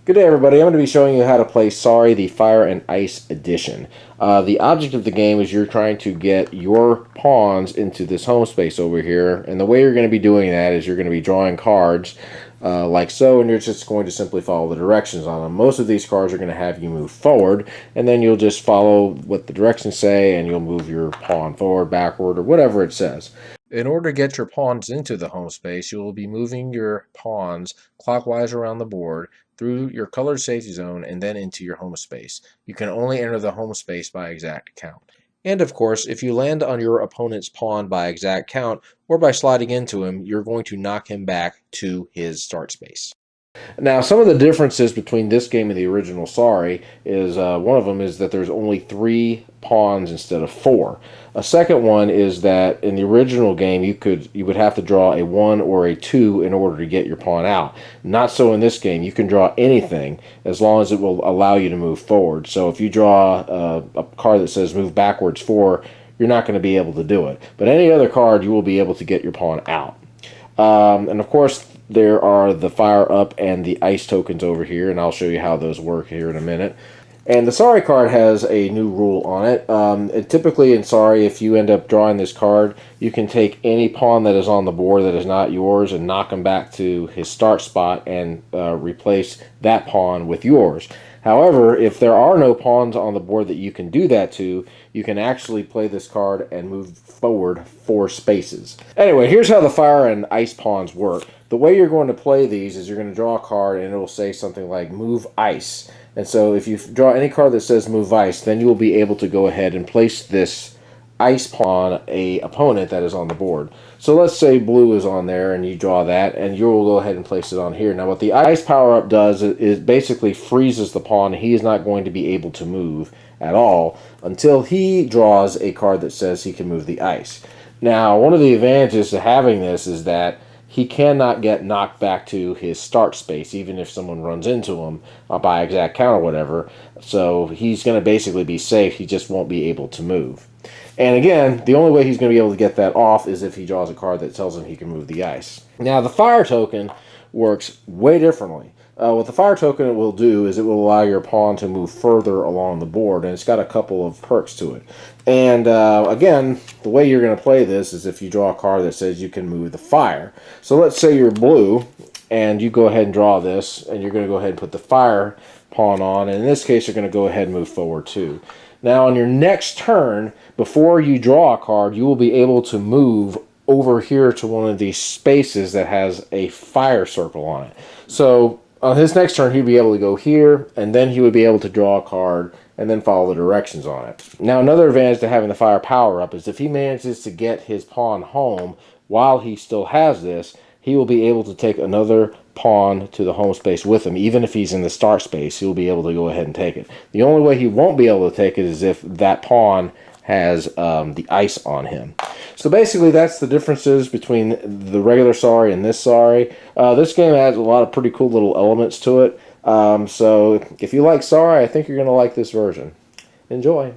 Good day, everybody. I'm going to be showing you how to play Sorry, the Fire and Ice Edition. The object of the game is you're trying to get your pawns into this home space over here, and the way you're going to be doing that is you're going to be drawing cards like so, and you're just going to simply follow the directions on them. Most of these cards are going to have you move forward, and then you'll just follow what the directions say, and you'll move your pawn forward, backward, or whatever it says. In order to get your pawns into the home space, you will be moving your pawns clockwise around the board through your colored safety zone and then into your home space. You can only enter the home space by exact count. And of course, if you land on your opponent's pawn by exact count or by sliding into him, you're going to knock him back to his start space. Now, some of the differences between this game and the original Sorry is one of them is that there's only 3 pawns instead of 4. A second one is that in the original game you would have to draw a 1 or a 2 in order to get your pawn out. Not so in this game. You can draw anything as long as it will allow you to move forward. So if you draw a card that says move backwards 4, you're not going to be able to do it. But any other card, you will be able to get your pawn out. And of course, there are the fire up and the ice tokens over here, and I'll show you how those work here in a minute. And the Sorry card has a new rule on it. Typically in Sorry, if you end up drawing this card, you can take any pawn that is on the board that is not yours and knock him back to his start spot and replace that pawn with yours. However, if there are no pawns on the board that you can do that to, you can actually play this card and move forward 4 spaces. Anyway, here's how the fire and ice pawns work. The way you're going to play these is you're going to draw a card and it will say something like move ice. And so if you draw any card that says move ice, then you will be able to go ahead and place this ice pawn a opponent that is on the board. So let's say blue is on there and you draw that, and you'll go ahead and place it on here. Now what the ice power up does is basically freezes the pawn. He is not going to be able to move at all until he draws a card that says he can move the ice. Now one of the advantages to having this is that he cannot get knocked back to his start space, even if someone runs into him by exact count or whatever. So he's going to basically be safe. He just won't be able to move. And again, the only way he's going to be able to get that off is if he draws a card that tells him he can move the ice. Now, the fire token works way differently. What the fire token will do is it will allow your pawn to move further along the board, and it's got a couple of perks to it. And again, the way you're going to play this is if you draw a card that says you can move the fire. So let's say you're blue, and you go ahead and draw this, and you're going to go ahead and put the fire pawn on, and in this case, you're going to go ahead and move forward too. Now, on your next turn, before you draw a card, you will be able to move over here to one of these spaces that has a fire circle on it. So on his next turn, he'd be able to go here, and then he would be able to draw a card and then follow the directions on it. Now, another advantage to having the fire power up is if he manages to get his pawn home while he still has this, he will be able to take another pawn to the home space with him. Even if he's in the start space, he'll be able to go ahead and take it. The only way he won't be able to take it is if that pawn has the ice on him. So basically that's the differences between the regular Sorry and this Sorry. This game has a lot of pretty cool little elements to it. So if you like Sorry, I think you're going to like this version. Enjoy.